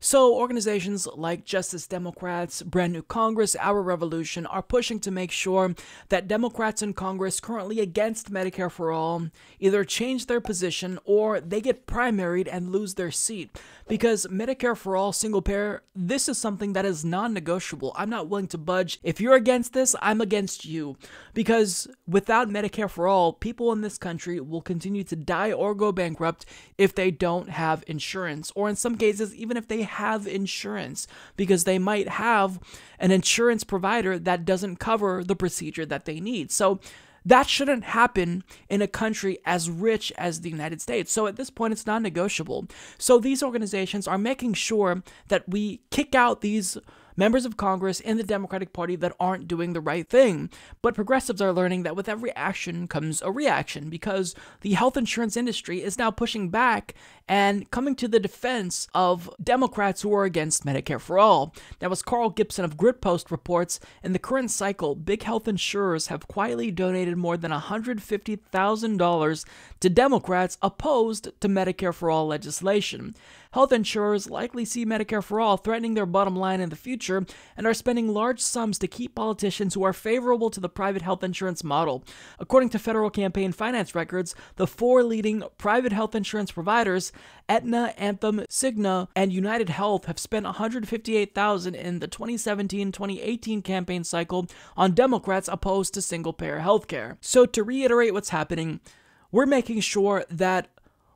So organizations like Justice Democrats, Brand New Congress, Our Revolution are pushing to make sure that Democrats in Congress currently against Medicare for All either change their position or they get primaried and lose their seat. Because Medicare for All, single payer, this is something that is non-negotiable. I'm not willing to budge. If you're against this, I'm against you. Because without Medicare for All, people in this country will continue to die or go bankrupt if they don't have insurance. Or in some cases, even if they have insurance, because they might have an insurance provider that doesn't cover the procedure that they need. So that shouldn't happen in a country as rich as the United States. So at this point, it's non-negotiable. So these organizations are making sure that we kick out these members of Congress in the Democratic Party that aren't doing the right thing. But progressives are learning that with every action comes a reaction, because the health insurance industry is now pushing back and coming to the defense of Democrats who are against Medicare for All. Now, as Carl Gibson of Gridpost reports, in the current cycle, big health insurers have quietly donated more than $150,000 to Democrats opposed to Medicare for All legislation. Health insurers likely see Medicare for All threatening their bottom line in the future and are spending large sums to keep politicians who are favorable to the private health insurance model. According to federal campaign finance records, the four leading private health insurance providers, Aetna, Anthem, Cigna, and United Health, have spent $158,000 in the 2017-2018 campaign cycle on Democrats opposed to single-payer healthcare. So to reiterate what's happening, we're making sure that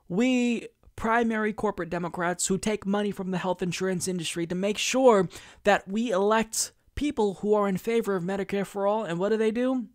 we primary corporate Democrats who take money from the health insurance industry to make sure that we elect people who are in favor of Medicare for All. And what do?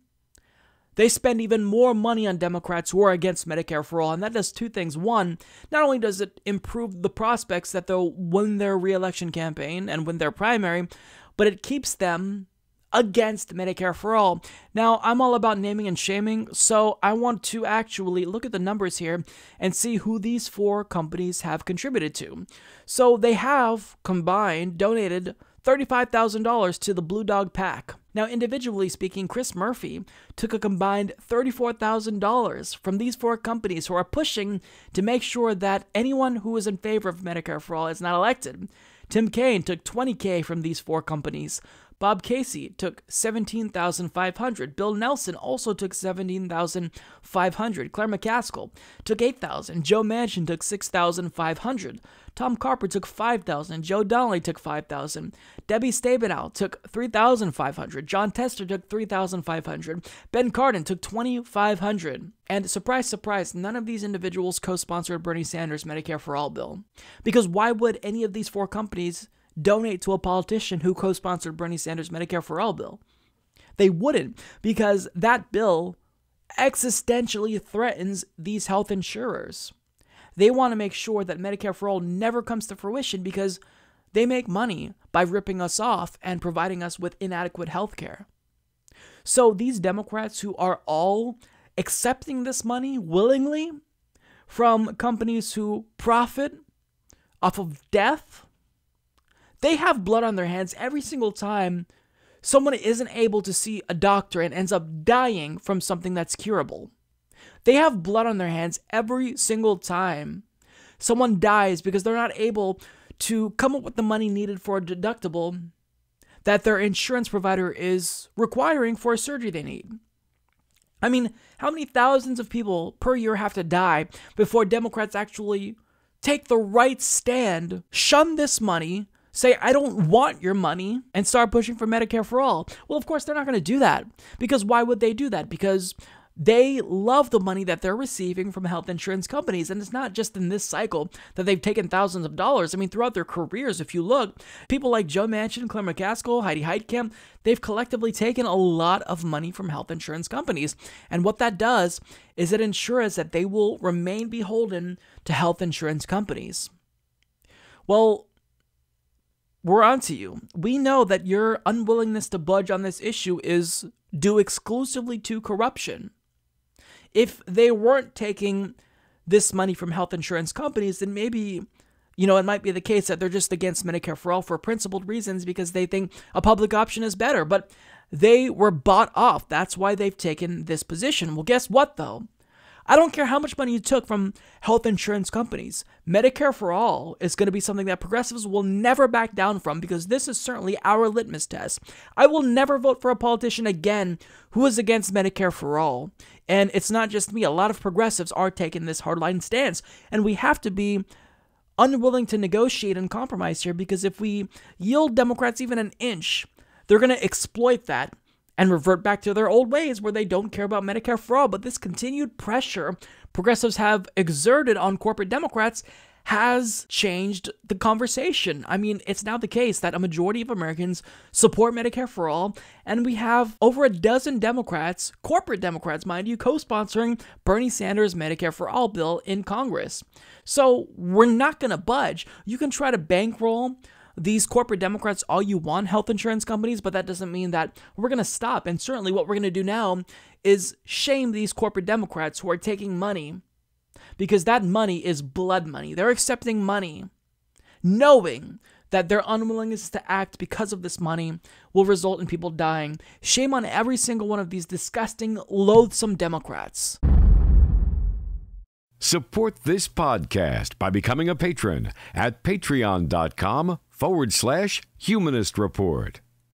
They spend even more money on Democrats who are against Medicare for All. And that does two things. One, not only does it improve the prospects that they'll win their re-election campaign and win their primary, but it keeps them against Medicare for All. Now, I'm all about naming and shaming, so I want to actually look at the numbers here and see who these four companies have contributed to. So they have combined donated $35,000 to the Blue Dog PAC. Now, individually speaking, Chris Murphy took a combined $34,000 from these four companies who are pushing to make sure that anyone who is in favor of Medicare for All is not elected. Tim Kaine took $20,000 from these four companies. Bob Casey took $17,500. Bill Nelson also took $17,500. Claire McCaskill took $8,000. Joe Manchin took $6,500. Tom Carper took $5,000. Joe Donnelly took $5,000. Debbie Stabenow took $3,500. John Tester took $3,500. Ben Cardin took $2,500. And surprise, surprise, none of these individuals co-sponsored Bernie Sanders' Medicare for All bill. Because why would any of these four companies donate to a politician who co-sponsored Bernie Sanders' Medicare for All bill? They wouldn't, because that bill existentially threatens these health insurers. They want to make sure that Medicare for All never comes to fruition because they make money by ripping us off and providing us with inadequate health care. So these Democrats who are all accepting this money willingly from companies who profit off of death, they have blood on their hands every single time someone isn't able to see a doctor and ends up dying from something that's curable. They have blood on their hands every single time someone dies because they're not able to come up with the money needed for a deductible that their insurance provider is requiring for a surgery they need. I mean, how many thousands of people per year have to die before Democrats actually take the right stand, shun this money, say, I don't want your money, and start pushing for Medicare for All? Well, of course, they're not going to do that. Because why would they do that? Because they love the money that they're receiving from health insurance companies. And it's not just in this cycle that they've taken thousands of dollars. I mean, throughout their careers, if you look, people like Joe Manchin, Claire McCaskill, Heidi Heitkamp, they've collectively taken a lot of money from health insurance companies. And what that does is it ensures that they will remain beholden to health insurance companies. Well, we're on to you. We know that your unwillingness to budge on this issue is due exclusively to corruption. If they weren't taking this money from health insurance companies, then maybe, it might be the case that they're just against Medicare for All for principled reasons because they think a public option is better. But they were bought off. That's why they've taken this position. Well, guess what, though? I don't care how much money you took from health insurance companies. Medicare for all is going to be something that progressives will never back down from, because this is certainly our litmus test. I will never vote for a politician again who is against Medicare for all. And it's not just me. A lot of progressives are taking this hardline stance. And we have to be unwilling to negotiate and compromise here, because if we yield Democrats even an inch, they're going to exploit that and revert back to their old ways where they don't care about Medicare for all. But this continued pressure progressives have exerted on corporate Democrats has changed the conversation. I mean, it's now the case that a majority of Americans support Medicare for all, and we have over a dozen Democrats, corporate Democrats, mind you, co-sponsoring Bernie Sanders' Medicare for all bill in Congress. So we're not going to budge. You can try to bankroll these corporate Democrats all you want, health insurance companies, but that doesn't mean that we're going to stop. And certainly what we're going to do now is shame these corporate Democrats who are taking money, because that money is blood money. They're accepting money, knowing that their unwillingness to act because of this money will result in people dying. Shame on every single one of these disgusting, loathsome Democrats. Support this podcast by becoming a patron at patreon.com/Humanist Report.